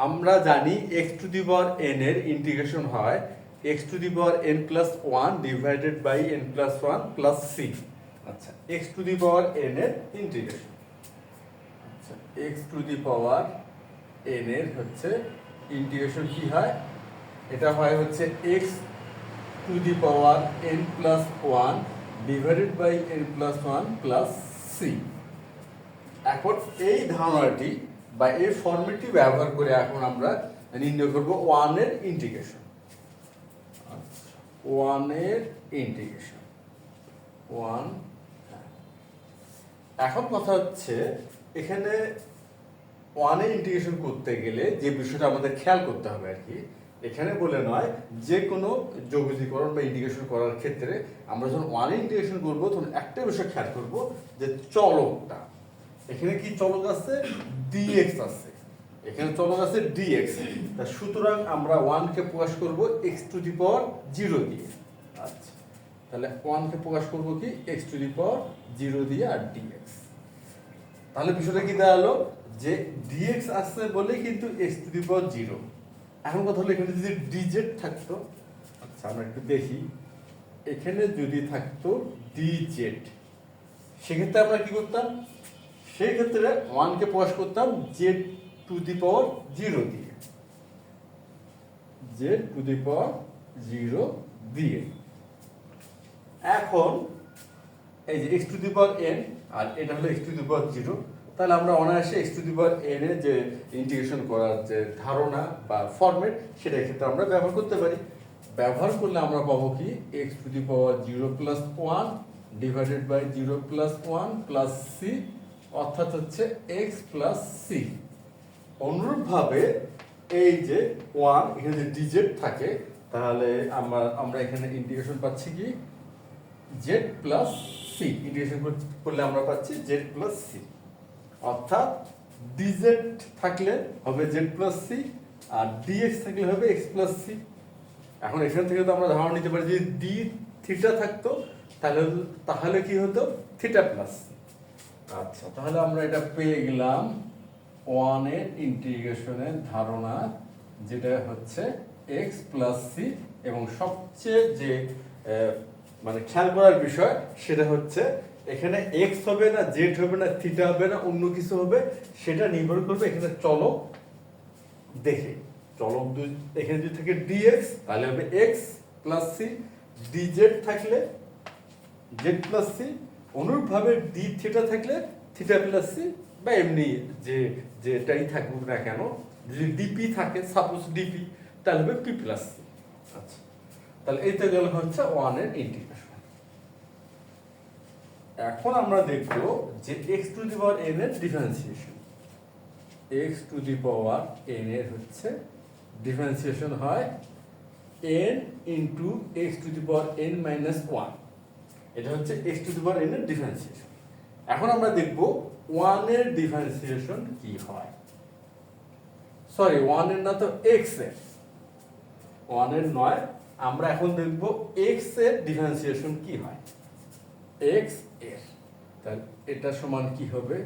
আমরা জানি x to the power n এর ইন্টিগ্রেশন হয় x to the power n plus 1 divided by n plus 1 plus c। আচ্ছা, x to the power n এর integration, আচ্ছা x to the power n এর হচ্ছে integration কি হয়, এটা হয় হচ্ছে x to the power n plus 1 divided by n plus 1 plus c। এখন এই ধারণাটি বা এই ফর্মেটটি ব্যবহার করে এখন আমরা নির্ণয় করব 1 এর ইন্টিগ্রেশন। 1 এর ইন্টিগ্রেশন 1। এখন কথা হচ্ছে এখানে 1 এর ইন্টিগ্রেশন করতে গেলে যে বিষয়টা আমাদের খেয়াল করতে হবে আর কি, এখানে বলে নয় যে কোনো যোগজীকরণ বা ইন্টিগ্রেশন করার ক্ষেত্রে আমরা যখন 1 এর ইন্টিগ্রেশন করব তখন একটা বিষয় খেয়াল করব যে চলকটা, এখানে কি চলক আছে, dx আছে, এখানে চলক আছে dx। তা সুতরাং আমরা 1 কে প্রকাশ করব x টু দি পাওয়ার 0 দিয়ে। আচ্ছা, তাহলে 1 কে প্রকাশ করব কি x টু দি পাওয়ার 0 দিয়ে আর dx। তাহলে বিষয়টা কি দাঁড়ালো যে dx আসছে বলে কিন্তু x টু দি পাওয়ার 0। এখন কথা হলো এখানে যদি dz থাকতো, আচ্ছা আমরা একটু দেখি, এখানে যদি থাকতো dz সেক্ষেত্রে আমরা কি করতাম, সেই ক্ষেত্রে 1 কে প্রকাশ করতাম z টু দি পাওয়ার 0 দিয়ে, z টু দি পাওয়ার 0 দিয়ে। এখন এই যে x to the power n আর এটা হলো x টু দি পাওয়ার 0, তাহলে আমরা অনায়াসে x to the power n এর যে ইন্টিগ্রেশন করার যে ধারণা বা ফরম্যাট সেটা ক্ষেত্রে আমরা ব্যবহার করতে পারি। ব্যবহার করলে আমরা পাবো কি x to the power 0 plus 1 divided by 0 plus 1 plus c, অর্থাৎ হচ্ছে x প্লাস c। অনুরূপভাবে এই যে 1 এখানে যে dz থাকে, তাহলে আমরা এখানে ইন্টিগ্রেশন পাচ্ছি কি z প্লাস c, ইন্টিগ্রেশন করলে আমরা পাচ্ছি z প্লাস c, অর্থাৎ dz থাকলে হবে z প্লাস c আর dx থাকলে হবে x প্লাস c। এখন এখান থেকে তো আমরা ধারণা নিতে পারি যে d থিটা থাকতো তাহলে কি হতো থিটা প্লাস। আচ্ছা, তাহলে আমরা এটা পেয়ে গেলাম 1 এর ইন্টিগ্রেশনের ধারণা, যেটা হচ্ছে x প্লাস c। এবং সবচেয়ে যে মানে খেয়াল করার বিষয় সেটা হচ্ছে এখানে x হবে না, z হবে না, থিটা হবে না, অন্য কিছু হবে, সেটা নির্ভর করবে এখানে চলক দেখে। চলক এখানে যদি থাকে dx তাহলে হবে x প্লাস c, dz থাকলে z প্লাস c, অনুরূপভাবে d থিটা থাকলে থিটা প্লাস c, বা এমনি যেটাই থাকুক না কেন, যদি dp থাকে সাপোজ dp তাহলে হবে p প্লাস c। আচ্ছা, তাহলে এইটা গেল হচ্ছে 1 এর ইন্টিগ্রেশন। এখন আমরা দেখব যে x to the power n এর differentiation. x to the power n এর হচ্ছে ডিফারেন্সিয়েশন হয় n into x to the power n minus 1। এটা হচ্ছে x to the power n এর ডিফারেন্সিয়েশন। এখন আমরা দেখব 1 এর ডিফারেন্সিয়েশন কি হয়, সরি 1 এর না তো x এর, 1 এর নয়, আমরা এখন দেখব x এর ডিফারেন্সিয়েশন কি হয়। x এর তাহলে এটা সমান কি হবে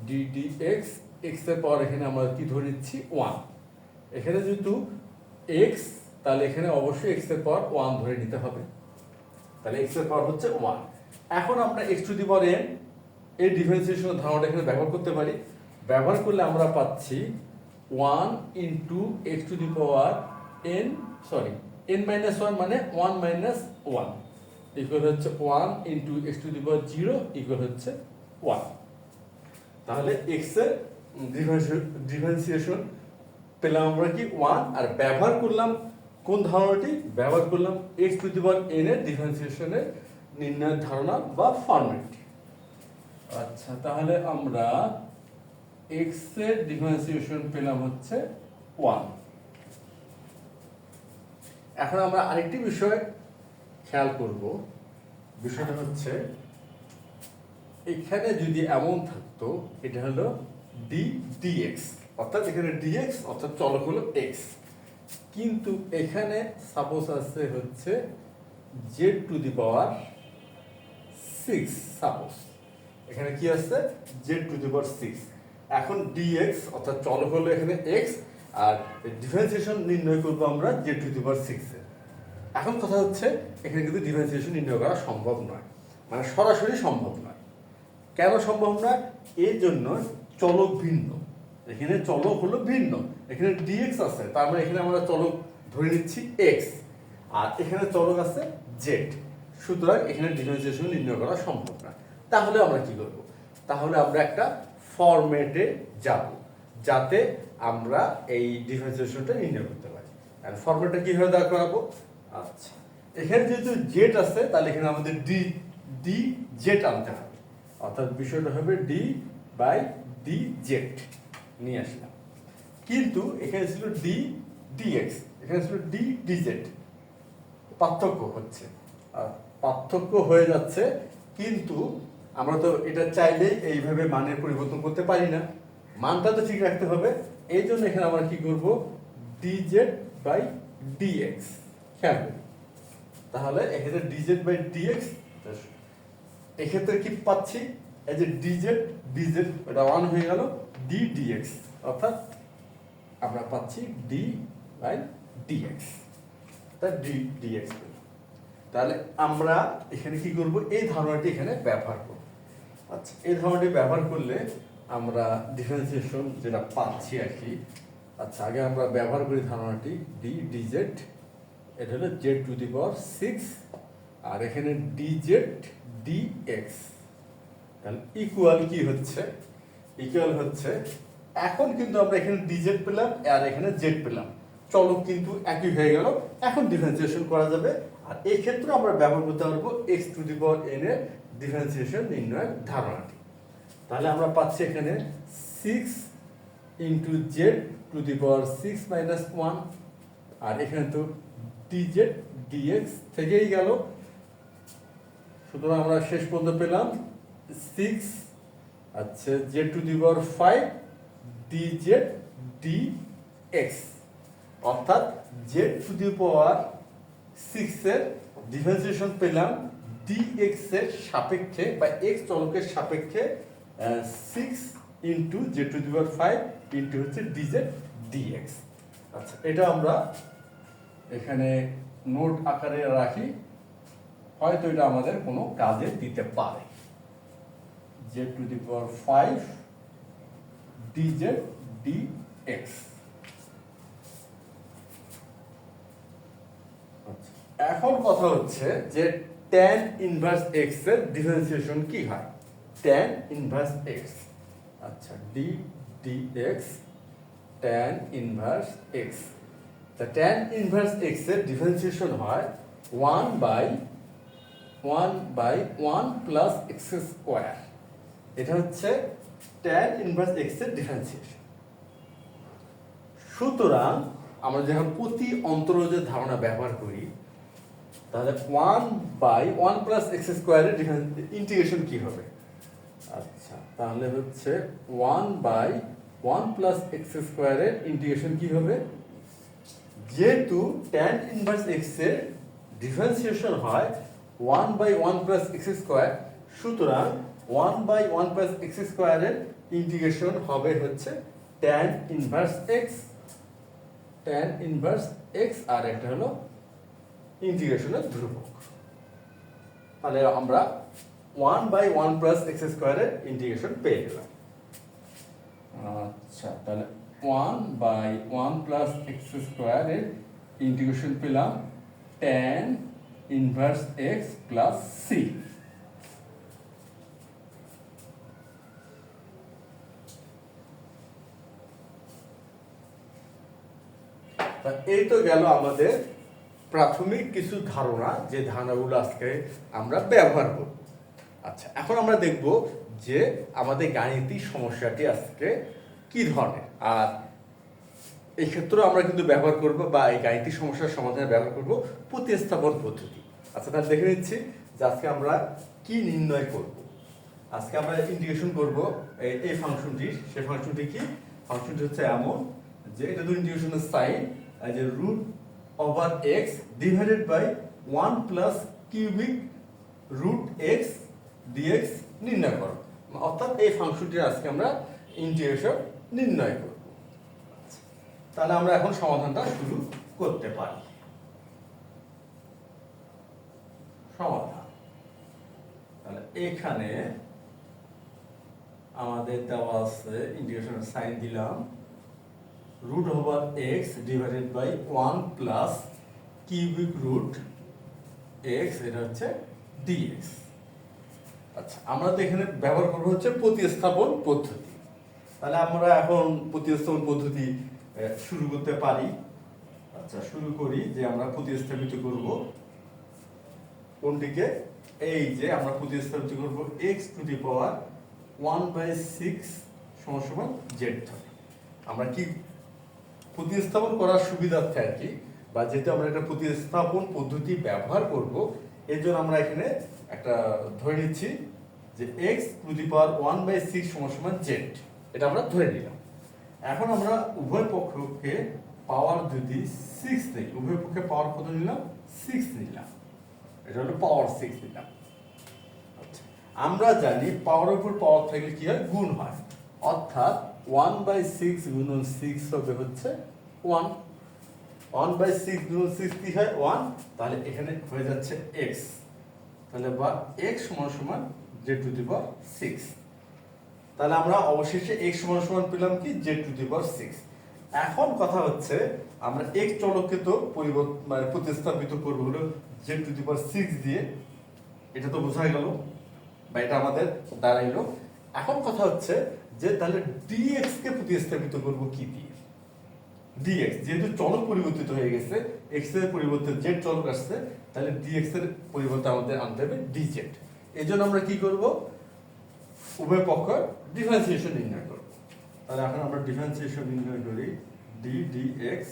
ddx, x এর পাওয়ার এখানে আমরা কি ধরে নিচ্ছি 1, এখানে যেহেতু x তাহলে এখানে অবশ্যই x এর পাওয়ার 1 ধরে নিতে হবে, তাহলে x এর পাওয়ার হচ্ছে 1। এখন আমরা x to the power n এর ডিফারেন্সিয়েশনের ধারণাটা এখানে ব্যবহার করতে পারি। ব্যবহার করলে আমরা পাচ্ছি 1 into x to the power n, sorry n minus 1 মানে 1 মাইনাস 1 ইকুয়াল হচ্ছে 1 into x to the power 0 equal হচ্ছে 1। তাহলে x এর ডিফারেন্সিয়েশন পেলাম আমরা কি 1, আর ব্যবহার করলাম কোন ধারণাটি, ব্যবহার করলাম x to the power n এর ডিফারেন্সিয়েশনের নির্ণয়ের ধারণা বা ফরম্যাটটি। আচ্ছা, তাহলে আমরা x এর ডিফারেন্সিয়েশন পেলাম হচ্ছে 1। এখন আমরা আরেকটি বিষয় খেয়াল করব, বিষয়টা হচ্ছে এখানে যদি এমন থাকতো, এটা হলো dx, অর্থাৎ এখানে dx অর্থাৎ চলক হলো x, কিন্তু এখানে সাপোজ আছে হচ্ছে z to the power 6, suppose এখানে কি আছে z টু দি পাওয়ার 6। এখন dx অর্থাৎ চলক হলো এখানে x আর ডিফারেন্সিয়েশন নির্ণয় করবো আমরা জেড টু দি পাওয়ার 6 এর। এখন কথা হচ্ছে এখানে কিন্তু ডিফারেন্সিয়েশন নির্ণয় করা সম্ভব নয়, মানে সরাসরি সম্ভব নয়। কেন সম্ভব নয়? এর জন্য চলক ভিন্ন, এখানে চলক হলো ভিন্ন, এখানে ডিএক্স আছে, তার মানে এখানে আমরা চলক ধরে নিচ্ছি এক্স, আর এখানে চলক আছে জেড, সুতরাং এখানে ডিফারেন্সিয়েশন নির্ণয় করা সম্ভব না। তাহলে আমরা কি করব? তাহলে আমরা একটা ফরম্যাটে যাব যাতে আমরা এই ডিফারেন্সিয়েশনটা নির্ণয় করতে পারি। আর ফরম্যাটটা কিভাবে দাঁড় করাবো? আচ্ছা, এখানে যেহেতু জেড আছে তাহলে এখানে আমাদের ডি জেড আনতে হবে, অর্থাৎ বিষয়টা হবে ডি বাই ডি জেড নিয়ে আসলাম। কিন্তু এখানে ছিল ডি ডিএক্স, এখানে ছিল ডি ডিজেড, পার্থক্য হচ্ছে, আর পার্থক্য হয়ে যাচ্ছে, কিন্তু আমরা তো এটা চাইলেই এইভাবে মানের পরিবর্তন করতে পারি না, মানটা তো ঠিক রাখতে হবে। এই জন্য এখানে আমরা কি করব? ডিজেড বাই ডিএক্স খেয়াল করি। তাহলে এক্ষেত্রে ডিজেড বাই ডিএক্স, এক্ষেত্রে কি পাচ্ছি? এই যে ডিজেড ডিজেড এটা 1 হয়ে গেল, ডি ডিএক্স, অর্থাৎ আমরা পাচ্ছি ডি বাই ডিএক্স, তাই ডি ডিএক্স। তাহলে আমরা এখানে কি করব? এই ধারণাটি এখানে ব্যবহার করব। আচ্ছা, এই ধারণাটি ব্যবহার করলে আমরা ডিফারেন্সিয়েশন যেটা পাচ্ছি আর কি। আচ্ছা, আগে আমরা ব্যবহার করি ধারণাটি ডি ডিজেড, এটা হলো জেড টু দি পাওয়ার 6, আর এখানে ডিজেড ডিএক্স, তাহলে ইকুয়াল কি হচ্ছে? ইকুয়াল হচ্ছে, এখন কিন্তু আমরা এখানে ডিজেড পেলাম আর এখানে জেড পেলাম, চলক কিন্তু একই হয়ে গেল, এখন ডিফারেন্সিয়েশন করা যাবে। আর এই ক্ষেত্রে আমরা ব্যবহার করতে পারবো x to the power N এর ডিফারেন্সিয়েশন নির্ণয়ের ধারণাটি। তাহলে আমরা পাচ্ছি এখানে 6 into Z to the power 6 minus 1, আর এখানে তো ডিজেড ডিএক্স থেকেই গেল, সুতরাং আমরা শেষ পর্যন্ত পেলাম 6, আচ্ছা, z to the power 5 dz dx, অর্থাৎ জেড টু দি পাওয়ার 6 এর ডিফারেন্সিয়েশন পেলাম ডিএক্স এর সাপেক্ষে বা এক্স চলকের সাপেক্ষে 6 into Z to the power 5 into হচ্ছে ডিজেড ডিএক্স। আচ্ছা, এটা আমরা এখানে নোট আকারে রাখি, হয়তো এটা আমাদের কোনো কাজে দিতে পারে। Z to the power 5 dz dx. এখন কথা হচ্ছে যে tan ইনভার্স x এর ডিফারেন্সিয়েশন কি হয়? tan ইনভার্স x, আচ্ছা, d dx tan inverse x, তা tan ইনভার্স x এর ডিফারেন্সিয়েশন হয় 1 বাই 1 প্লাস x স্কয়ার। এটা হচ্ছে tan ইনভার্স x এর ডিফারেন্সিয়েশন। সুতরাং আমরা যখন প্রতি অন্তরজের ধারণা ব্যবহার করি, তাহলে 1 বাই 1 প্লাস এক্স স্কোয়ারের ইন্টিগ্রেশন কি হবে? আচ্ছা, তাহলে হচ্ছে 1 বাই 1 প্লাস এক্স স্কোয়ারের ইন্টিগ্রেশন কি হবে? যেহেতু tan ইনভার্স এক্স এর ডিফারেন্সিয়েশন হয় 1 বাই 1 প্লাস এক্স স্কোয়ার, সুতরাং 1 বাই 1 প্লাস এক্স স্কোয়ারের ইন্টিগ্রেশন হবে হচ্ছে tan inverse x, tan inverse x, আর একটা হলো ইন্টিগ্রেশনের ধ্রুবক। তাহলে আমরা 1 বাই 1 প্লাস এক্স স্কোয়ারের ইন্টিগ্রেশন পেয়ে গেলাম। আচ্ছা, তাহলে 1 বাই 1 প্লাস এক্স স্কোয়ারের ইন্টিগ্রেশন পেলাম tan inverse x plus c. এই তো গেল আমাদের প্রাথমিক কিছু ধারণা, যে ধারণাগুলো আজকে আমরা ব্যবহার করব। আচ্ছা, এখন আমরা দেখব যে আমাদের গাণিতিক সমস্যাটি আজকে কি ধরনের, আর এই ক্ষেত্রে আমরা কিন্তু ব্যবহার করব বা এই গাণিতিক সমস্যার সমাধানে ব্যবহার করব প্রতিস্থাপন পদ্ধতি। আচ্ছা, তাহলে দেখে নিচ্ছি যে আজকে আমরা কি নির্ণয় করব। আজকে আমরা ইন্টিগ্রেশন করব এই ফাংশনটির। সেই ফাংশনটি কি? ফাংশনটি হচ্ছে এমন যে এটা তো ইন্টিগ্রেশনের সাইন, যে root over x divided by 1 plus cubic root x dx নির্ণয় করো, অর্থাৎ এই ফাংশনটির আজকে আমরা ইন্টিগ্রেশন নির্ণয় করব। তাহলে আমরা এখন সমাধানটা শুরু করতে পারি। সমাধান, তাহলে এখানে আমাদের দেওয়া আছে, ইন্টিগ্রেশনের সাইন দিলাম, root over x divided by 1 plus cubic root x, এটা হচ্ছে ডিএক্স। আচ্ছা, আমরা তো এখানে ব্যবহার করবো হচ্ছে প্রতিস্থাপন পদ্ধতি। তাহলে আমরা এখন প্রতিস্থাপন পদ্ধতি শুরু করতে পারি। আচ্ছা, শুরু করি যে আমরা প্রতিস্থাপিত করব কোনটিকে, এই যে আমরা প্রতিস্থাপিত করব x টু দি পাওয়ার 1/6 সমান z ধরে। আমরা কি প্রতিস্থাপন করার সুবিধার্থে আর কি, বা যেহেতু আমরা একটা প্রতিস্থাপন পদ্ধতি ব্যবহার করব, এর জন্য আমরা এখানে একটা ধরে নিচ্ছি যে x টু দি পাওয়ার 1/6 সমান z, এটা আমরা ধরে নিলাম। এখন আমরা উভয় পক্ষকে পাওয়ার যদি 6 দেই, উভয় পক্ষে পাওয়ার কত নিলাম? 6 নিলাম, এটা হলো পাওয়ার 6 নিলাম। আচ্ছা, আমরা জানি পাওয়ার উপর পাওয়ার থাকলে কি হয়? গুণ হয়, অর্থাৎ 1/6 গুণন 6 হবে হচ্ছে 1। 1/6 গুণন 6 কি হয়? 1। তাহলে এখানে হয়ে যাচ্ছে x, তাহলে বা x সমান z টু দি পাওয়ার 6। তাহলে আমরা অবশেষে x সমান পেলাম কি? z to the power 6। এখন কথা হচ্ছে আমরা x চলককে তো মানে প্রতিস্থাপিত করব হলো z টু দি পাওয়ার 6 দিয়ে, এটা তো বোঝা গেল, বা এটা আমাদের দাঁড়াইলো। এখন কথা হচ্ছে যে তাহলে dx কে প্রতিস্থাপিত করব কি দিয়ে? dx যেহেতু চলক পরিবর্তিত হয়ে গেছে, x এর পরিবর্তে z চলক আসছে, তাহলে dx এর পরিবর্তে আমাদের আনতে হবে dz। এজন্য আমরা কি করব? উভয় পক্ষের ডিফারেন্সিয়েশন নির্ণয় করব। তাহলে এখন আমরা ডিফারেন্সিয়েশন নির্ণয় করি, d dx,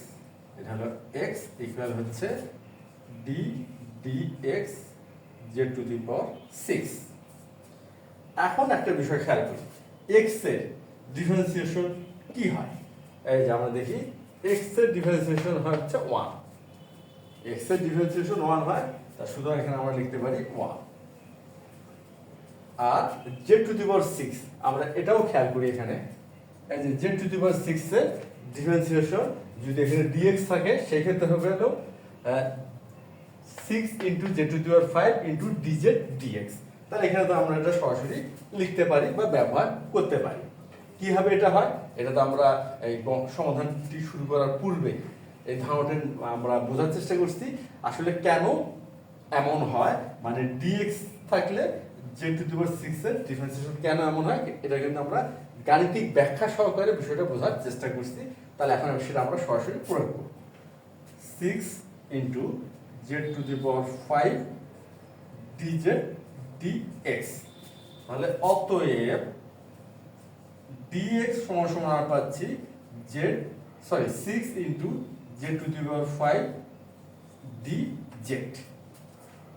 এটা হলো x ইকুয়াল হচ্ছে d dx z to the power 6। এখন একটা বিষয় খেয়াল করি, x এর ডিফারেন্সিয়েশন কি হয়? এই যে আমরা দেখি x এর ডিফারেন্সিয়েশন হয় হচ্ছে 1, x এর ডিফারেন্সিয়েশন 1 হয়, তা শুধু এখানে আমরা লিখতে পারি 1। আর z টু দি পাওয়ার 6 আমরা এটাও খেয়াল করি, এখানে এই যে z টু দি পাওয়ার 6 এর ডিফারেন্সিয়েশন যদি এখানে dx থাকে, সেই ক্ষেত্রে হবে হলো 6 into z to the power 5 into dz dx। তাহলে এখানে তো আমরা এটা সরাসরি লিখতে পারি বা ব্যবহার করতে পারি। কিভাবে এটা হয়? এটা তো আমরা এই সমাধানটি শুরু করার পূর্বে এই ধারণাটা আমরা বোঝার চেষ্টা করছি, আসলে কেন এমন হয়, মানে dx থাকলে z টু দি পাওয়ার 6 এর ডিফারেন্সিয়েশন কেন এমন হয়, এটা কিন্তু আমরা গাণিতিক ব্যাখ্যা সহকারে বিষয়টা বোঝার চেষ্টা করছি। তাহলে এখন সেটা আমরা সরাসরি প্রয়োগ করব। 6 into z to the power 5 dz dx। তাহলে অতএব dx সমান আমরা পাচ্ছি z 6 into z to the power 5 dz।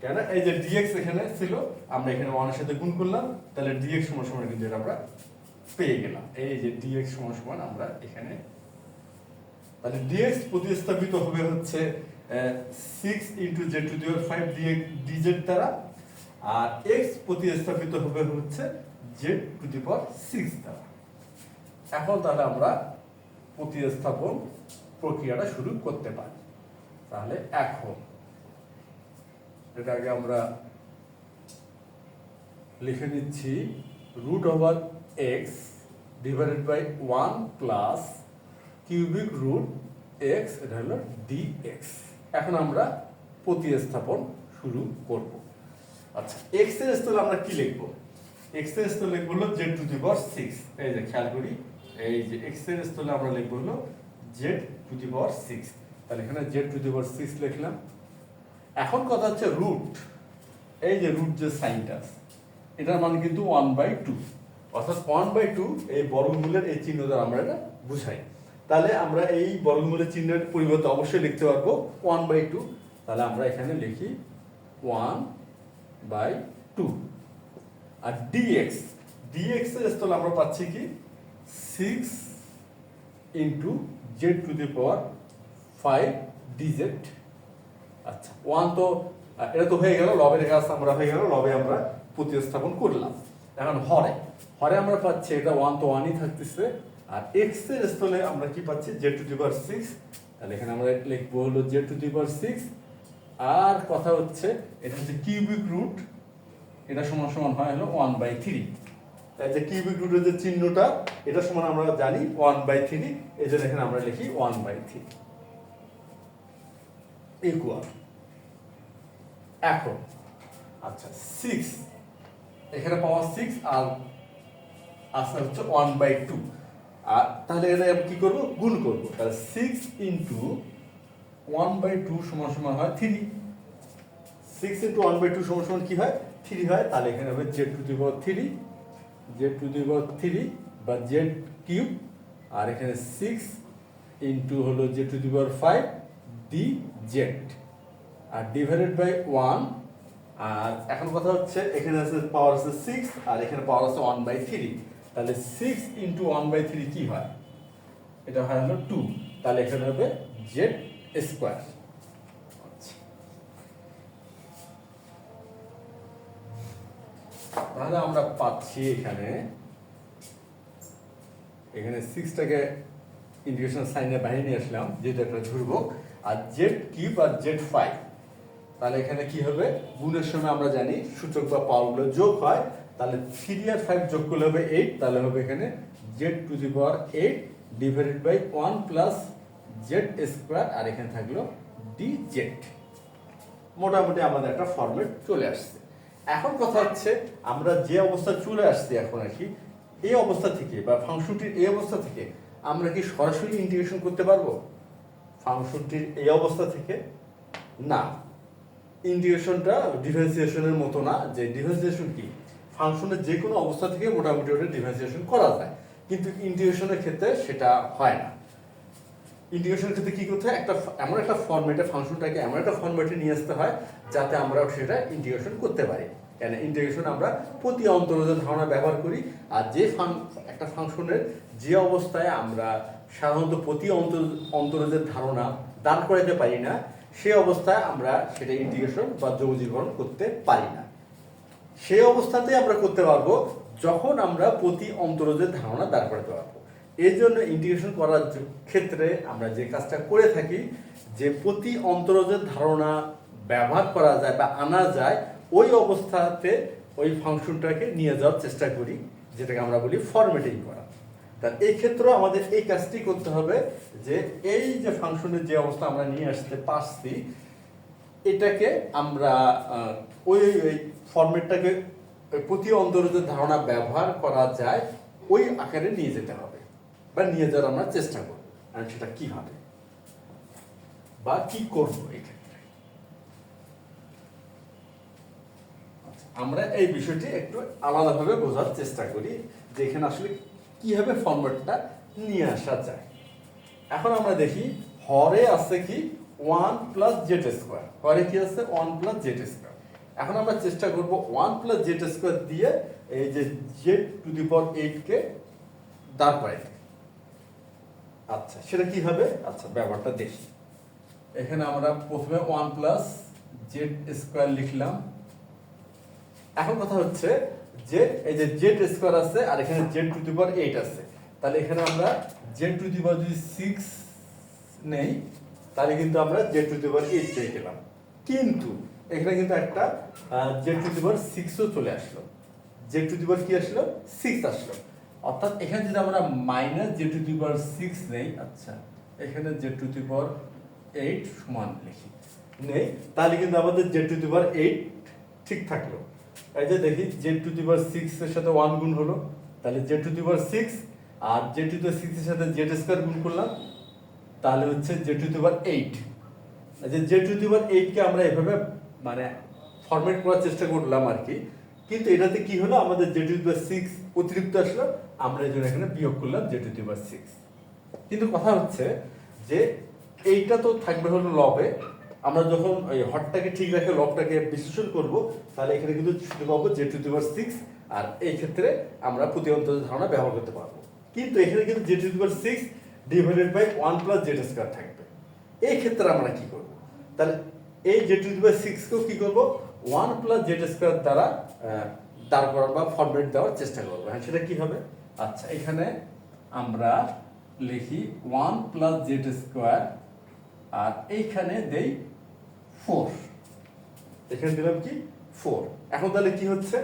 কেন? এই যে dx এখানে ছিল, আমরা এখানে 1 এর সাথে গুণ করলাম, তাহলে dx সমান কিন্তু এটা আমরা পেয়ে গেলাম। এই যে dx সমান আমরা এখানে, তাহলে dx প্রতিস্থাপিত হবে হচ্ছে 6 into z to the power 5 dz দ্বারা, আর x প্রতিস্থাপিত হবে হচ্ছে z টু দি পাওয়ার 6 দ্বারা। এখন তাহলে আমরা প্রতিস্থাপন প্রক্রিয়াটা শুরু করতে পারি। তাহলে এখন এটাকে আমরা লিখে নিচ্ছি root over x divided by 1 plus cubic root x, এটা হলো dx। এখন আমরা প্রতিস্থাপন শুরু করব। আচ্ছা, x এর স্থলে আমরা কি লিখব? x এর স্থলে লিখব হলো z টু দি পাওয়ার 6। এই যে খেয়াল করি, এই যে x এর স্থলে আমরা লিখব হলো z টু দি পাওয়ার 6। তাহলে এখানে z টু দি পাওয়ার 6 লিখলাম। এখন কথা হচ্ছে রুট, এই যে রুট যে সাইনটা আছে, এটার মানে কিন্তু 1/2, অর্থাৎ 1/2 এই বর্গমূলের এই চিহ্ন দ্বারা আমরা এটা বুঝাই। তাহলে আমরা এই বর্গমূলের চিহ্নের পরিবর্তে অবশ্যই লিখতে পারবো 1/2। তাহলে আমরা এখানে লিখি 1/2। আর dx এর স্থলে আমরা পাচ্ছি কি 6 into z to the power 5 dz। আচ্ছা, 1 তো এটা তো হয়ে গেল, লবের কাজ আমরা হয়ে গেল, লবে আমরা প্রতিস্থাপন করলাম। এখন হরে আমরা পাচ্ছি এটা 1 তো 1ই থাকতেছে, আর এক্স এর স্থলে আমরা কি পাচ্ছি জেড টু দি পাওয়ার 6, তাহলে এখানে আমরা লিখবো হলো জেড টু দি পাওয়ার 6। আর কথা হচ্ছে এটা হচ্ছে কিউবিক রুট, এটা সমান সমান হয় হলো 1/3। তাই যে কিউবিক রুটের যে চিহ্নটা এটা সমান আমরা জানি 1/3, এই জন্য এখানে আমরা লিখি 1/3 ইকুয়াল। এখন আচ্ছা 6 এখানে পাওয়ার 6 আর আসা হচ্ছে 1/2, আর তাহলে এটা কি করব, গুণ করব। তাহলে 6 ইন্টু 1/2 সমান সমান হয় 3। 6 ইন্টু 1/2 সমান সমান কি হয়, 3 হয়। তাহলে এখানে হবে z to the power 3, z to the power 3 বা জেড কিউব। আর এখানে 6 ইন্টু হলো z to the power 5 d z, আর ডিভাইডেড বাই 1। আর এখন কথা হচ্ছে এখানে আছে পাওয়ার আছে 6 আর এখানে পাওয়ার আছে 1/3। তাহলে 6 ইন্টু 1/3 কি হয়, এটা হয় হলো 2। তাহলে এখানে হবে জেড স্কোয়ার। তাহলে আমরা পাচ্ছি এখানে 6টাকে ইন্টিগ্রেশন সাইনে বাইরে নিয়ে আসলাম যেটা একটা ধ্রুবক, আর জেড কিউব আর জেড 5। তাহলে এখানে কি হবে, গুণের সময় আমরা জানি সূচক বা পাওয়ারগুলো যোগ হয়। তাহলে 3 আর 5 যোগ করলে হবে 8। তাহলে হবে এখানে z to the power 8 divided by 1 plus z square, আর এখানে থাকলো ডি জেড। মোটামুটি আমাদের একটা ফরম্যাট চলে আসছে। এখন কথা হচ্ছে আমরা যে অবস্থা চলে আসছি এখন আর কি, এই অবস্থা থেকে বা ফাংশনটির এই অবস্থা থেকে আমরা কি সরাসরি ইন্টিগ্রেশন করতে পারবো ফাংশনটির এই অবস্থা থেকে? না, ইন্টিগ্রেশনটা ডিফারেন্সিয়েশনের মতো না। যে ডিফারেন্সিয়েশন কি, ফাংশনের যে কোনো অবস্থা থেকে মোটামুটি ওটা ডিফারেন্সিয়েশন করা যায়, কিন্তু ইন্টিগ্রেশনের ক্ষেত্রে সেটা হয় না। ইন্টিগ্রেশনের ক্ষেত্রে কি করতে হয়, এমন একটা ফরম্যাটে ফাংশনটাকে এমন একটা ফরম্যাটে নিয়ে আসতে হয় যাতে আমরা সেটা ইন্টিগ্রেশন করতে পারি। কেন ইন্টিগ্রেশন আমরা প্রতি অন্তরজের ধারণা ব্যবহার করি, আর যে একটা ফাংশনের যে অবস্থায় আমরা সাধারণত প্রতি অন্তরজের ধারণা দাঁড় করাতে পারি না, সেই অবস্থায় আমরা সেটা ইন্টিগ্রেশন বা যৌগীকরণ করতে পারি না। সেই অবস্থাতে আমরা করতে পারবো যখন আমরা প্রতি অন্তরজের ধারণা দাঁড় করাতে পারবো। এর জন্য ইন্টিগ্রেশন করার ক্ষেত্রে আমরা যে কাজটা করে থাকি, যে প্রতি অন্তরজের ধারণা ব্যবহার করা যায় বা আনা যায়, ওই অবস্থাতে ওই ফাংশনটাকে নিয়ে যাওয়ার চেষ্টা করি, যেটাকে আমরা বলি ফরম্যাটিং করা। তার এই ক্ষেত্রেও আমাদের এই কাজটি করতে হবে যে এই যে ফাংশনের যে অবস্থা আমরা নিয়ে আসতে পারছি, এটাকে আমরা ওই ফরম্যাটটাকে প্রতি অন্তরজের ধারণা ব্যবহার করা যায় ওই আকারে নিয়ে যেতে হবে বা নিয়ে যাওয়ার আমরা চেষ্টা করব। আর সেটা কি হবে বা কি করবো এই ক্ষেত্রে, আমরা এই বিষয়টি একটু আলাদাভাবে বোঝার চেষ্টা করি যে এখানে আসলে কিভাবে ফরম্যাটটা নিয়ে আসা যায়। এখন আমরা দেখি হরে আছে কি 1 প্লাস জেড স্কোয়ার, হরে কি আছে 1 প্লাস জেড স্কোয়ার। এখন আমরা চেষ্টা করব 1 প্লাস জেড স্কোয়ার দিয়ে এই যে জেড টু দি পাওয়ার 8 কে দাঁড় করাইতে। আচ্ছা সেটা কি হবে, আচ্ছা ব্যাপারটা দেখি। এখানে আমরা প্রথমে 1 প্লাস জেড স্কোয়ার লিখলাম। এখন কথা হচ্ছে যে এই যে জেড স্কোয়ার আছে আর এখানে জেড টু দি পাওয়ার 8 আছে, তাহলে এখানে আমরা জেড টু দি পাওয়ার যদি 6 নেই তাহলে কিন্তু আমরা জেড টু দি পাওয়ার 8 পেয়ে গেলাম। কিন্তু এখানে কিন্তু একটা জেড টু দি পাওয়ার 6ও চলে আসলো, জেড টু দি পাওয়ার কি আসলো 6 আসলো। অর্থাৎ এখানে যদি আমরা minus z to the power 6 নেই, আচ্ছা এখানে জেড টু দি পাওয়ার 8 সমান লিখি নেই, তাহলে কিন্তু আমাদের জেড টু দি পাওয়ার 8 ঠিক থাকলো। এই যে দেখি জেড টু দি পাওয়ার 6 এর সাথে 1 গুণ হলো, তাহলে জেড টু দি পাওয়ার 6 আর জেড টু দি পাওয়ার 6 এর সাথে জেড স্কয়ার গুণ করলাম, তাহলে হচ্ছে জেড টু দি পাওয়ার 8। যে জেড টু দি পাওয়ার 8 কে আমরা এভাবে মানে ফরম্যাট করার চেষ্টা করলাম আর কি, কিন্তু এটাতে কি হলো আমাদের জেড টু দি পাওয়ার 6 অতিরিক্ত আসলো, আমরা এর জন্য এখানে বিয়োগ করলাম জেড টু দি পাওয়ার 6। কিন্তু কথা হচ্ছে যে এইটা তো থাকবে হলো লবে, আমরা যখন এই হরটাকে ঠিক রেখে লবটাকে বিশ্লেষণ করব তাহলে এখানে কিন্তু শুধু পাবো জেড টু দি পাওয়ার 6, আর এই ক্ষেত্রে আমরা প্রতি অন্তরজের ধারণা ব্যবহার করতে পারবো। কিন্তু এখানে কিন্তু z to the power 6 divided by 1 plus z square থাকবে। এই ক্ষেত্রে আমরা কি করব, তাহলে এই জেড টু দি পাওয়ার 6 কেও কি করব 1 প্লাস জেড স্কয়ার দ্বারা দাঁড় করার বা ফরম্যাট দেওয়ার চেষ্টা করব। হ্যাঁ সেটা কি হবে, আচ্ছা এখানে আমরা লিখি 1 প্লাস জেড স্কোয়ার আর এইখানে দেই 4, এখানে দিলাম কি 4। এখন তাহলে কি হচ্ছে,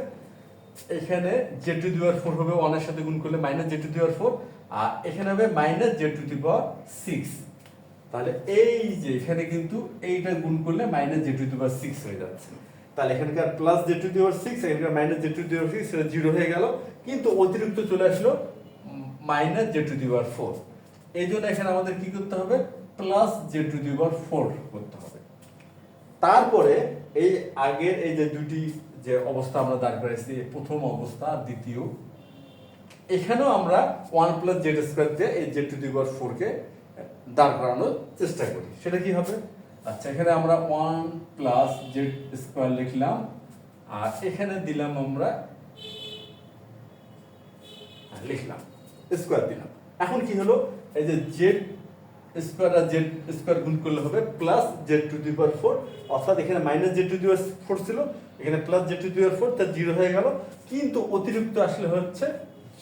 এখানে জেড টু দি পাওয়ার 4 হবে 1 এর সাথে গুণ করলে minus z to the power 4, আর এখানে হবে minus z to the power 6। তাহলে এই যে এখানে কিন্তু এইটা গুণ করলে minus z to the power 6 হয়ে যাচ্ছে। তাহলে এখানকার plus z to the power 6, এখানকার minus z to the power 6, সেটা 0 হয়ে গেল, কিন্তু অতিরিক্ত চলে আসলো minus z to the power 4। এই জন্য এখানে আমাদের কি করতে হবে, plus z to the power 4 করতে হবে। তারপরে এই আগের এই যে দুটি যে অবস্থা আমরা দাঁড় করেছি, প্রথম অবস্থা আর দ্বিতীয়, এখানেও আমরা 1 প্লাস জেড স্কোয়ার দিয়ে এই জেড টু দি পাওয়ার 4 কে দাঁড় করানোর চেষ্টা করি। সেটা কি হবে, আচ্ছা এখানে আমরা 1 প্লাস জেড স্কোয়ার লিখলাম, আর এখানে দিলাম আমরা লিখলাম স্কোয়ার দিলাম। এখন কি হলো, এই যে জেড স্কোয়ার আর জেড স্কোয়ার গুণ করলে হবে plus z to the power 4, অর্থাৎ এখানে minus z to the power 4 ছিল, এখানে plus z to the power 4, তা 0 হয়ে গেল, কিন্তু অতিরিক্ত আসলে হচ্ছে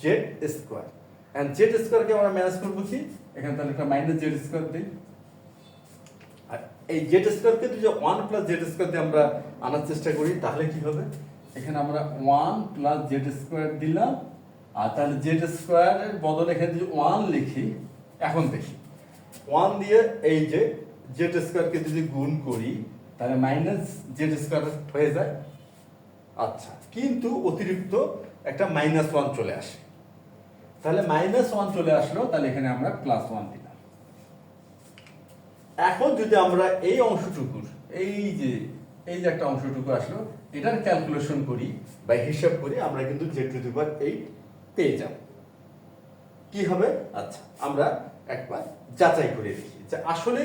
জেড স্কোয়ার। এন্ড জেড স্কোয়ারকে আমরা ম্যানেজ করবো কি, এখানে তাহলে একটা মাইনাস জেড স্কোয়ার দিই, আর এই জেড স্কোয়ারকে যদি 1 প্লাস জেড স্কোয়ার দিয়ে আমরা আনার চেষ্টা করি, তাহলে কি হবে, এখানে আমরা 1 প্লাস জেড স্কোয়ার দিলাম, আর তাহলে জেড স্কোয়ারের বদলে এখানে যদি 1 লিখি, এখন দেখি 1 দিয়ে এই যে জেড স্কোয়ারকে যদি গুণ করি, তাহলে মাইনাস জেড স্কোয়ার হয়ে যায়। আচ্ছা, কিন্তু অতিরিক্ত একটা -1 চলে আসে, তাহলে -1 চলে আসলো, তাহলে এখানে আমরা +1 দিলাম। এখন যদি আমরা এই অংশটুকুর এই যে একটা অংশটুকু আসলো, এটার ক্যালকুলেশন করি বা হিসাব করি, আমরা কিন্তু জেড টু দি পাওয়ার 8 পেয়ে যাব। কি হবে, আচ্ছা আমরা একবার যাচাই করে দেখি যে আসলে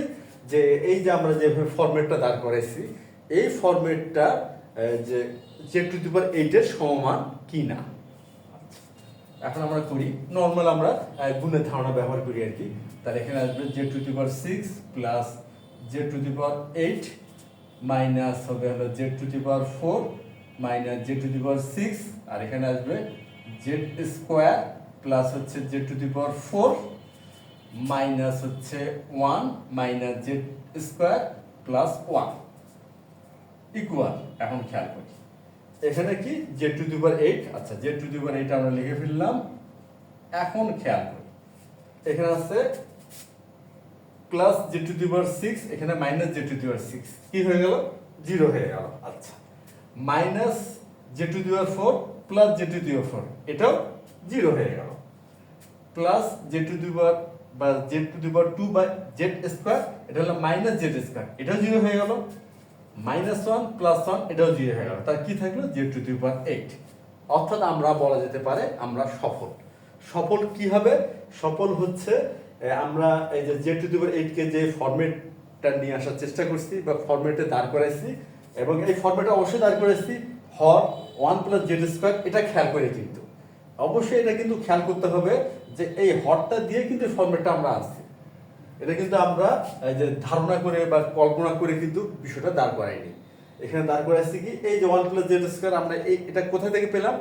যে এই যে আমরা যেভাবে ফরম্যাটটা দাঁড় করাইছি, এই ফরম্যাটটা যে জেড টু দি পাওয়ার 8 এর সমান কি না। এখন আমরা করি নর্মাল, আমরা গুণের ধারণা ব্যবহার করি আর কি। তাহলে এখানে আসবে z to the power 6 plus z to the power 8 minus হবে হলো z to the power 4 minus z to the power 6, আর এখানে আসবে জেড স্কোয়ার প্লাস হচ্ছে z to the power 4 minus হচ্ছে 1 minus z square plus 1 equal. এখন খেয়াল করি এখানে কি জেড টু দি পাওয়ার 8, আচ্ছা জেড টু দি পাওয়ার 8 আমরা লিখে ফেললাম। এখন খেয়াল করি এখানে আছে plus z to the power 6, এখানে minus z to the power 6, কি হয়ে গেল, 0 হয়ে গেল। আচ্ছা, minus z to the power 4 plus z to the power 4, এটাও 0 হয়ে গেল, plus z to the power বা z to the power 2 by z square, এটা হলো মাইনাস জেড স্কোয়ার, এটাও 0 হয়ে গেল, -1 প্লাস 1, এটাও 0 হয়ে গেল, তার কি থাকলো জেড টু দি পাওয়ার 8। অর্থাৎ আমরা বলা যেতে পারে আমরা সফল। সফল কি হবে, সফল হচ্ছে আমরা এই যে জেড টু দি পাওয়ার 8 কে যে ফরম্যাটটা নিয়ে আসার চেষ্টা করছি বা ফরম্যাটে দাঁড় করাইছি, এবং এই ফরম্যাটে অবশ্যই দাঁড় করেছি হর 1 প্লাস জেড স্কোয়ার, এটা খেয়াল করে, কিন্তু অবশ্যই এটা কিন্তু খেয়াল করতে হবে যে এই হরটা দিয়ে কিন্তু ফরম্যাটটা আমরা আনছি, এটা কিন্তু আমরা এই যে ধারণা করে বা কল্পনা করে কিন্তু বিষয়টা দাঁড় করাইনি। এখানে দাঁড় করাইছি কি এই যে 1 প্লাস জেড স্কোয়ার, আমরা এটা কোথা থেকে পেলাম,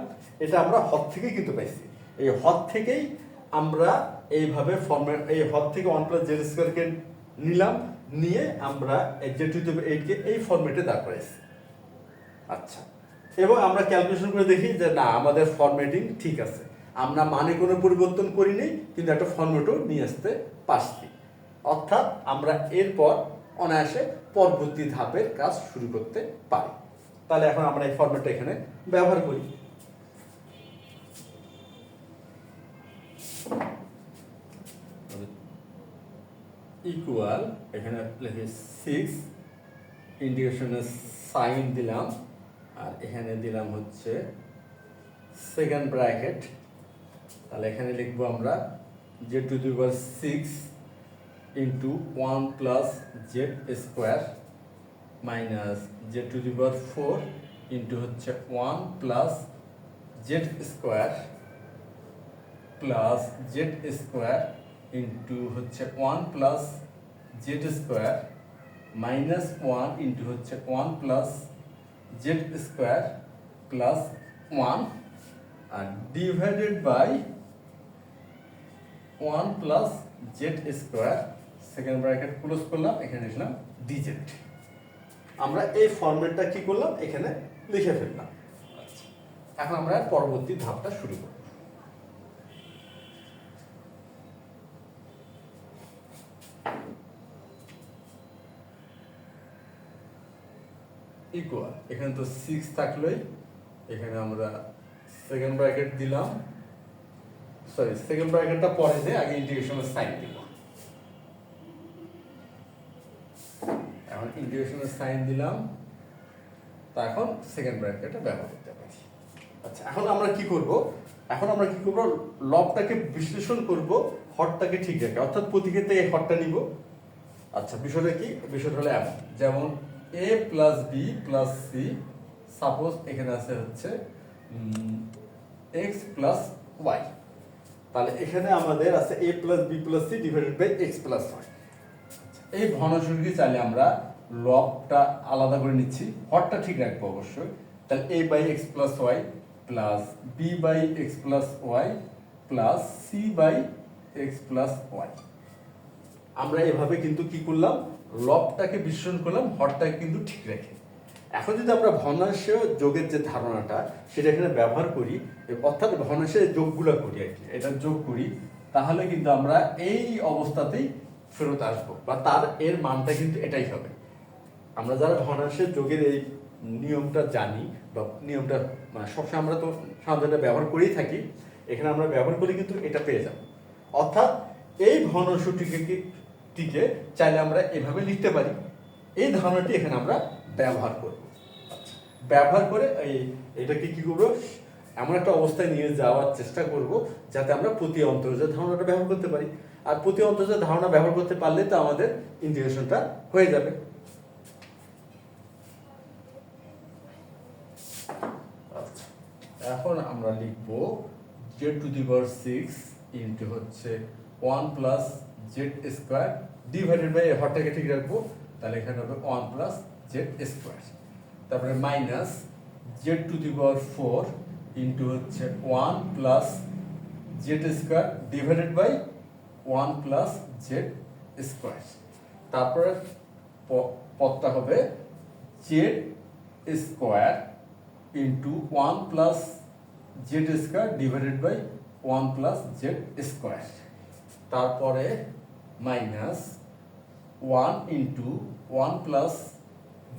এটা আমরা হর থেকেই কিন্তু পাইছি। এই হর থেকেই আমরা এইভাবে ফরম্যাট, এই হর থেকে 1 প্লাস জেড স্কোয়ারকে নিলাম, নিয়ে আমরা এই জেড টু দি পাওয়ার 8 কে এই ফরম্যাটে দাঁড় করাইছি। আচ্ছা, এবং আমরা ক্যালকুলেশন করে দেখি যে না, আমাদের ফরম্যাটিং ঠিক আছে, আমরা মানে কোনো পরিবর্তন করিনি, কিন্তু একটা ফরম্যাটও নিয়ে আসতে পারছি। অর্থাৎ আমরা এরপর অনায়াসে পরবর্তী ধাপের কাজ শুরু করতে পারি। তাহলে এখন আমরা এই ফরম্যাটটা এখানে ব্যবহার করি। ইকুয়াল, এখানে লিখে 6, ইন্ডিকেশনের সাইন দিলাম, আর এখানে দিলাম হচ্ছে সেকেন্ড ব্র্যাকেট। তাহলে এখানে লিখবো আমরা z to the power 6 into 1 plus z square minus z to the power 4 into হচ্ছে 1 plus z square plus z square into হচ্ছে 1 plus z square minus 1 into হচ্ছে 1 প্লাস জেড স্কোয়ার প্লাস 1 আর divided by one plus z square second bracket close করলাম, এখানে লিখলাম DZ. আমরা এই ফরম্যাটটা কি করলাম, এখানে লিখে ফেললাম। আচ্ছা, এখন আমরা পরবর্তী ধাপটা শুরু করব। ইকুয়াল, এখানে তো 6 থাকলোই, এখানে আমরা সেকেন্ড ব্র্যাকেট দিলাম, সরি সেকেন্ড ব্র্যাকেটটা পরে দিয়ে আগে ইন্টিগ্রেশনের সাইন দিব। এখন ইন্টিগ্রেশনের সাইন দিলাম, তা এখন সেকেন্ড ব্র্যাকেটটা ব্যবহার করতে পারি। আচ্ছা, এখন আমরা কি করব, লবটাকে বিশ্লেষণ করব হরটাকে ঠিক রেখে, অর্থাৎ প্রতীকেতে এই হরটা নিব। আচ্ছা, বিষয়টা কি, বিষয়টা হলো এমন, যেমন a plus b plus c, suppose এখানে আছে হচ্ছে এক্স প্লাস ওয়াই, তাহলে এখানে আমাদের আছে a plus b plus c divided by x plus y. এই ঘনসূত্রটি চাইলে আমরা লবটা আলাদা করে নিচ্ছি, হরটা ঠিক রাখবো অবশ্যই। তাহলে a by x plus y plus b by x plus y plus c by x plus y. আমরা এভাবে কিন্তু কি করলাম, লবটাকে বিশ্লেষণ করলাম, হরটাকে কিন্তু ঠিক রেখে। এখন যদি আমরা ভগ্নাংশ যোগের যে ধারণাটা সেটা এখানে ব্যবহার করি, অর্থাৎ ভগ্নাংশের যোগগুলো করি আর কি, এটা যোগ করি, তাহলে কিন্তু আমরা এই অবস্থাতেই ফেরত আসবো, বা তার এর মানটা কিন্তু এটাই হবে। আমরা যারা ভগ্নাংশের যোগের এই নিয়মটা জানি, বা নিয়মটা সবসময় আমরা তো সাধারণত ব্যবহার করেই থাকি, এখানে আমরা ব্যবহার করি কিন্তু এটা পেয়ে যাব। অর্থাৎ এই ভগ্নাংশটিকে চাইলে আমরা এভাবে লিখতে পারি, এই ধারণাটি এখানে আমরা ব্যবহার করব। আচ্ছা, ব্যবহার করে এটাকে কি করব, এমন একটা অবস্থায় নিয়ে যাওয়ার চেষ্টা করব যাতে আমরা প্রতি অন্তর্জাল ধারণাটা ব্যবহার করতে পারি। আর প্রতি অন্তর্জাল ধারণা ব্যবহার করতে পারলে তো আমাদের ইন্টিগ্রেশনটা হয়ে যাবে। আচ্ছা, এখন আমরা লিখব z to the power 6 into হচ্ছে 1 plus z square divided by হরটাকে ঠিক রাখবো, তাহলে এখানে হবে 1 প্লাস জেড স্কোয়ার, তারপরে minus z to the power 4 into হচ্ছে 1 plus z square divided by 1 plus z square, তারপরে পদটা হবে z square into 1 plus z square divided by 1 plus z square, তারপরে minus 1 into 1 plus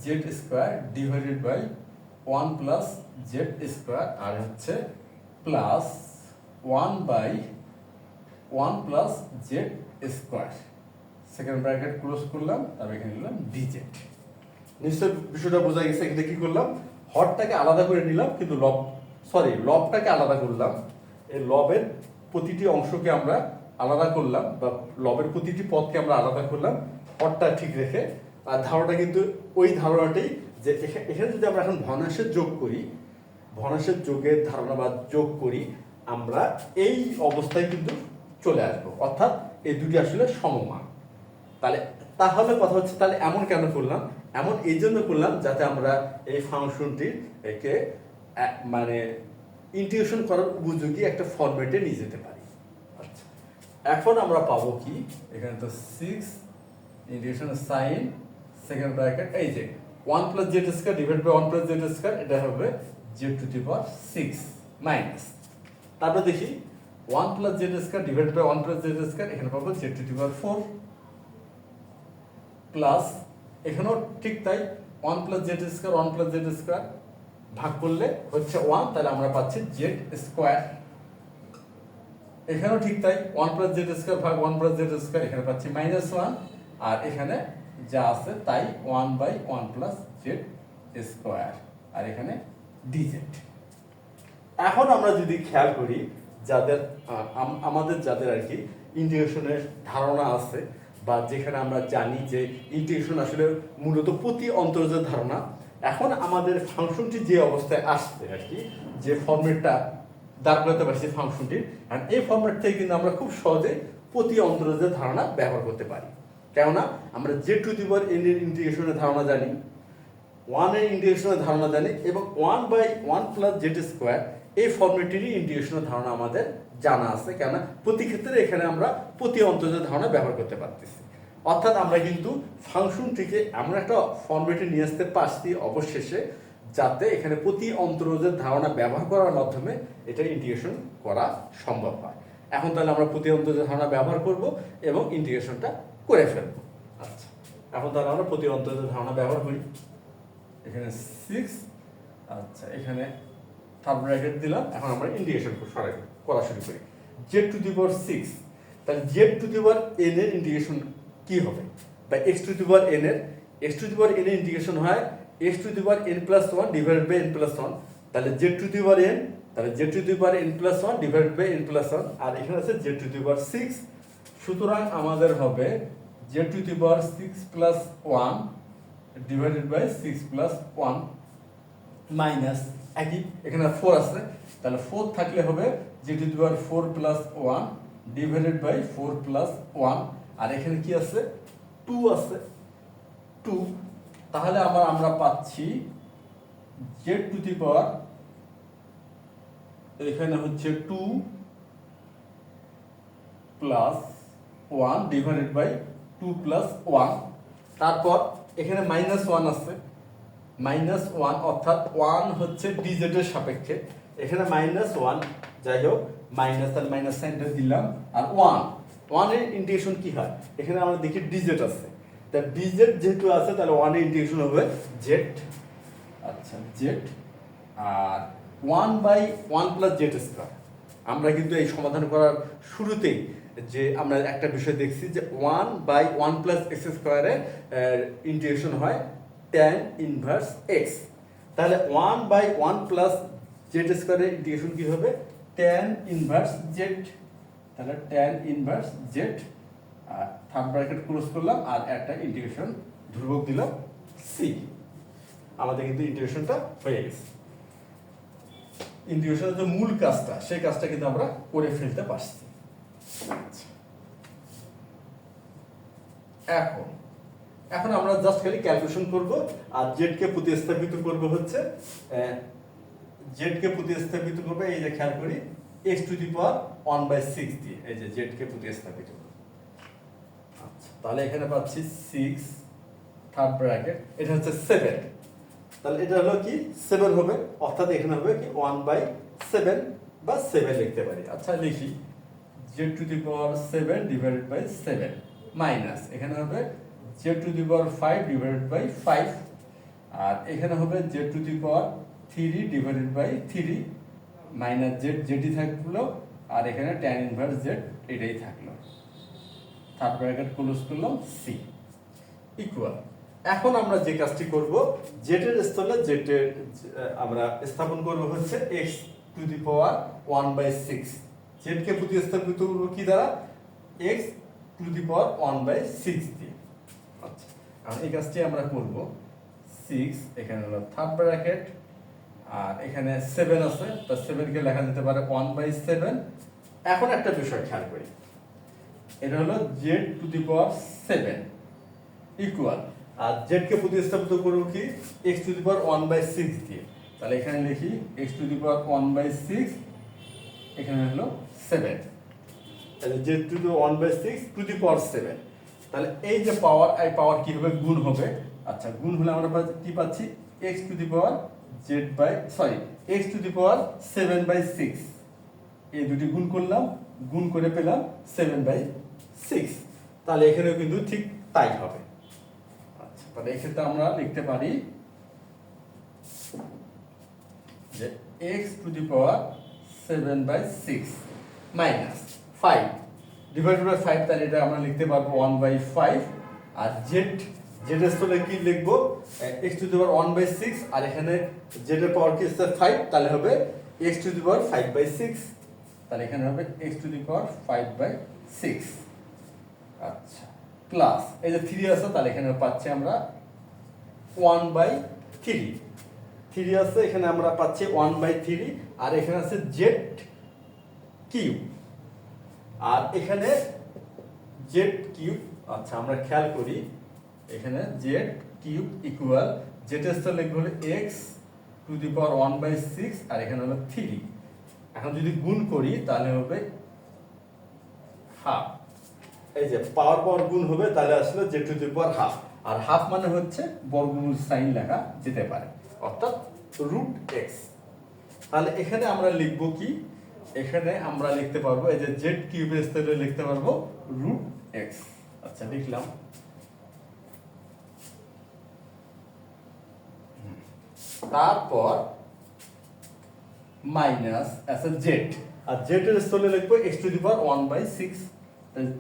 z square divided by 1 plus z square, আর হচ্ছে plus 1 by 1 plus z square, second bracket close করলাম, তারপর এখানে নিলাম ডিজেড। নিশ্চয় বিষয়টা বোঝা গেছে। এখানে কি করলাম, হরটাকে আলাদা করে নিলাম, কিন্তু লবটাকে আলাদা করলাম, এই লবের প্রতিটি অংশকে আমরা আলাদা করলাম, বা লবের প্রতিটি পদকে আমরা আলাদা করলাম, হরটা ঠিক রেখে। আর ধারণাটা কিন্তু ওই ধারণাটাই, যে এখানে যদি আমরা এখন ভগ্নাংশের যোগ করি, ভগ্নাংশের যোগের ধারণা বা যোগ করি, আমরা এই অবস্থায় কিন্তু চলে আসবো, অর্থাৎ এই দুটি আসলে সমমান। তাহলে কথা হচ্ছে, তাহলে এমন কেন করলাম, এমন এই জন্য করলাম যাতে আমরা এই ফাংশনটির একে মানে ইন্টিগ্রেশন করার উপযোগী একটা ফরম্যাটে নিয়ে যেতে পারি। আচ্ছা, এখন আমরা পাবো কি, এখানে তো 6 ইন্টিগ্রেশন সাইন সেকেন্ড ব্র্যাকেট, এই যে 1 plus z square divide by 1 plus z square, এটা হবে z to the power 6 minus, তারপর দেখি 1 plus z square divide by 1 plus z square, এখানে পাবো z to the power 4 plus, এখানেও ঠিক তাই 1 plus z square 1 plus z square ভাগ করলে হচ্ছে 1, তাহলে আমরা পাচ্ছি জেড স্কয়ার। এখানেও ঠিক তাই 1 প্লাস জেড স্কয়ার ভাগ 1 প্লাস জেড স্কয়ার, এখানে পাচ্ছি -1, আর এখানে যা আছে তাই 1 বাই 1 প্লাস জেড স্কয়ার, আর এখানে ডিজেড। এখন আমরা যদি খেয়াল করি, যাদের আর কি ইন্টিগ্রেশনের ধারণা আছে, বা যেখানে আমরা জানি যে ইন্টিগ্রেশন আসলে মূলত প্রতি অন্তর্জাল ধারণা, এখন আমাদের ফাংশনটি যে অবস্থায় আসছে আর কি, যে ফরম্যাটটা দাঁড় করাতে পারছি ফাংশনটির, আর এই ফরম্যাট থেকে কিন্তু আমরা খুব সহজে প্রতি অন্তর্জাল ধারণা ব্যবহার করতে পারি। কেননা আমরা z to the power n এর ইন্টিগ্রেশনের ধারণা জানি, 1 এর ইন্টিগ্রেশনের ধারণা জানি, এবং 1 বাই 1 প্লাস জেড স্কোয়ার এই ফরম্যাটেরই ইন্টিগ্রেশনের ধারণা আমাদের জানা আছে, কেন প্রতি ক্ষেত্রে এখানে আমরা প্রতি অন্তর্জাল ধারণা ব্যবহার করতে পারতেছি। অর্থাৎ আমরা কিন্তু ফাংশনটিকে এমন একটা ফর্মেটে নিয়ে আসতে পারছি অবশেষে, যাতে এখানে প্রতি অন্তর্জাল ধারণা ব্যবহার করার মাধ্যমে এটা ইন্টিগ্রেশন করা সম্ভব হয়। এখন তাহলে আমরা প্রতি অন্তর্জাল ধারণা ব্যবহার করব এবং ইন্টিগ্রেশনটা করে ফেলবো। আচ্ছা, এখন তাহলে আমরা প্রতি অন্তর্জাল ধারণা ব্যবহার করি। এখানে 6, আচ্ছা এখানে থার্ড ব্র্যাকেট দিলাম। এখন আমরা ইন্টিগ্রেশন করা শুরু করি। জেড টু দি পাওয়ার 6, তাহলে z to the power n এর ইন্টিগ্রেশন কি হবে, বা x to the power n এর ইন্টিগ্রেশন হয় x to the power n plus 1 divided by n plus 1। তাহলে z to the power n, তাহলে z to the power n plus 1 divided by n plus 1, আর এখানে আছে Z to the power 6। সুতরাং আমাদের হবে z to the power 6 plus 1 divided by 6 plus 1 minus একই এখানে 4 আছে, তাহলে 4 থাকলে হবে z to the power 4 plus 1 divided by 4 plus 1, আর এখানে কি আছে 2 আছে 2। তাহলে আমরা পাচ্ছি জেড টু দি পাওয়ার এখানে হচ্ছে 2 প্লাস 1 ডিভাইডেড বাই 2 প্লাস 1। তারপর এখানে মাইনাস 1 আছে, মাইনাস 1 অর্থাৎ 1 হচ্ছে ডিজেড এর সাপেক্ষে, এখানে মাইনাস 1, যাই হোক মাইনাস, তাহলে মাইনাস সাইনটা দিলাম। আর 1 এর ইন্টিগ্রেশন কি হয়, এখানে আমরা দেখি ডিজেড আছে, তা ডিজেড যেহেতু আছে তাহলে 1 এর ইন্টিগ্রেশন হবে জেড, আচ্ছা Z, R 1 by 1 plus z square. আমরা কিন্তু এই সমাধান করার শুরুতেই যে আমরা একটা বিষয় দেখছি যে 1 বাই 1 প্লাস এক্স স্কয়ারের ইন্টিগ্রেশন হয় tan ইনভার্স এক্স। তাহলে 1 বাই 1 প্লাস জেড স্কয়ারের ইন্টিগ্রেশন কি হবে tan ইনভার্স জেড। তাহলে tan ইনভার্স জেড, আর থার্ড ব্র্যাকেট ক্লোজ করলাম, আর একটা ইন্টিগ্রেশন ধ্রুবক দিলাম সি। আমাদের কিন্তু ইন্টিগ্রেশনটা হয়ে গেছে। ইন্টিগ্রেশনের যে মূল কাজটা, সেই কাজটা কিন্তু আমরা করে ফেলতে পারছি। এখন আমরা জাস্ট খালি ক্যালকুলেশন করব, আর জেড কে প্রতিস্থাপিত করব হচ্ছে এই যে খেয়াল করি x টু দি পাওয়ার 1/6 দিয়ে, এই যে জেড কে প্রতিস্থাপিত করব। আচ্ছা, তাহলে এখানে পাচ্ছি 6 থার্ড ব্র্যাকেট, এটা হচ্ছে 7, তাহলে এটা হলো কি 7 হবে, অর্থাৎ এখানে হবে কি 1/7 বা 7 লিখতে পারি। আচ্ছা লিখি z to the power 7 divided by 7 minus এখানে হবে z to the power 5 divided by 5, আর এখানে হবে z to the power 3 divided by 3 minus z, জেডই থাকলো, আর এখানে tan ইনভার্স জেড এটাই থাকলো। থার্ড ব্র্যাকেট ক্লোজ করলাম সি ইকুয়াল। এখন আমরা যে কাজটি করব, জেড এর স্থলে জেড এর আমরা স্থাপন করব হচ্ছে x to the power 1/6। Z কে প্রতিস্থাপিত করব কি দ্বারা, x টু দি পাওয়ার 1/6 দিয়ে। আচ্ছা, এখন এই কাজটি আমরা করব 6, এখানে হলো থার্ড ব্র্যাকেট, আর এখানে 7 আছে, তো 7 কে লেখা যেতে পারে 1/7। এখন একটা বিষয় খেয়াল করি, এটা হলো জেড টু দি পাওয়ার 7 ইকুয়াল, আর জেড কে প্রতিস্থাপিত করব কি x টু দি পাওয়ার 1/6 দিয়ে। তাহলে এখানে লিখি x টু দি পাওয়ার 1/6, এখানে হলো 7, তাহলে z to the 1/6 to the power 7। তাহলে এই যে পাওয়ার, এই পাওয়ার কি হবে, গুণ হবে। আচ্ছা, গুণ হলে আমরা কি পাচ্ছি x to the power x to the power 7/6, এই দুটি গুণ করলাম, গুণ করে পেলাম 7/6। তাহলে এখানেও কিন্তু ঠিক তাই হবে। আচ্ছা, তাহলে এক্ষেত্রে আমরা লিখতে পারি যে x to the power 7/6 minus 5 divided by 5, তাহলে এটা আমরা লিখতে পারবো 1/5, আর জেড এর স্থলে কি লিখবো x টু দি পাওয়ার 1/6, আর এখানে জেড এর পাওয়ার কি আছে 5, তাহলে হবে x টু দি পাওয়ার 5/6, তাহলে এখানে হবে x টু দি পাওয়ার 5/6। আচ্ছা, প্লাস এই যে 3 আছে, তাহলে এখানে পাচ্ছি আমরা 1/3 আছে, এখানে আমরা পাচ্ছি 1/3, আর এখানে আছে জেড কিউব, আর এখানে জেড কিউব। আচ্ছা, আমরা খেয়াল করি এখানে জেড কিউব ইকুয়াল জেড এর স্থলে লিখব হলো x টু দি পাওয়ার 1/6, আর এখানে হলো 3, এখন যদি গুণ করি তাহলে হবে হাফ। এই যে পাওয়ার পাওয়ার গুণ হবে তাহলে আসলে z to the power half, আর হাফ মানে হচ্ছে বর্গমূল সাইন লেখা যেতে পারে, অর্থাৎ রুট এক্স। তাহলে এখানে আমরা লিখবো কি, এখানে আমরা লিখতে পারবো এই যে জেড কিউবের স্থলে লিখতে পারবো রুট এক্স। আচ্ছা লিখলাম। তারপর মাইনাস আছে জেড, আর জেড এর স্থলে লিখবো x to the power 1/6,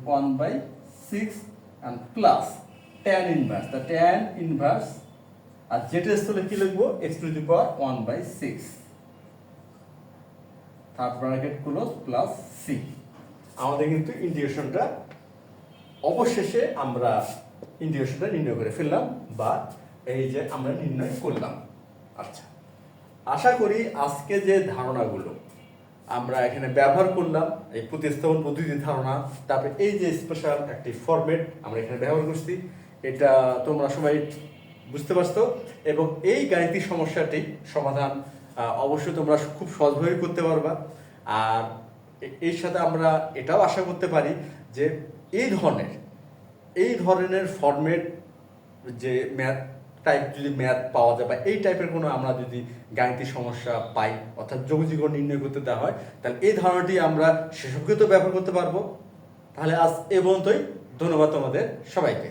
1/6 and plus tan inverse, the tan inverse, আর জেড এর স্থলে কি লিখবো x to the power 1/6, third bracket close plus সি। আমাদের কিন্তু ইন্টিগ্রেশনটা অবশেষে আমরা ইন্টিগ্রেশনটা নির্ণয় করে ফেললাম, বা এই যে আমরা নির্ণয় করলাম। আচ্ছা, আশা করি আজকে যে ধারণাগুলো আমরা এখানে ব্যবহার করলাম, এই প্রতিস্থাপন পদ্ধতির ধারণা, তারপরে এই যে স্পেশাল একটি ফরম্যাট আমরা এখানে ব্যবহার করছি, এটা তোমরা সবাই বুঝতে পারছো, এবং এই গাণিতিক সমস্যাটি সমাধান অবশ্যই তোমরা খুব সহজভাবে করতে পারবা। আর এর সাথে আমরা এটাও আশা করতে পারি যে এই ধরনের ফরম্যাট যে ম্যাথ টাইপ যদি ম্যাথ পাওয়া যায়, বা এই টাইপের কোনো আমরা যদি গাণিতিক সমস্যা পাই, অর্থাৎ যোগজীকরণ নির্ণয় করতে দেওয়া হয়, তাহলে এই ধারণাটি আমরা শেষকৃত ব্যবহার করতে পারবো। তাহলে আজ এ পর্যন্তই। ধন্যবাদ তোমাদের সবাইকে।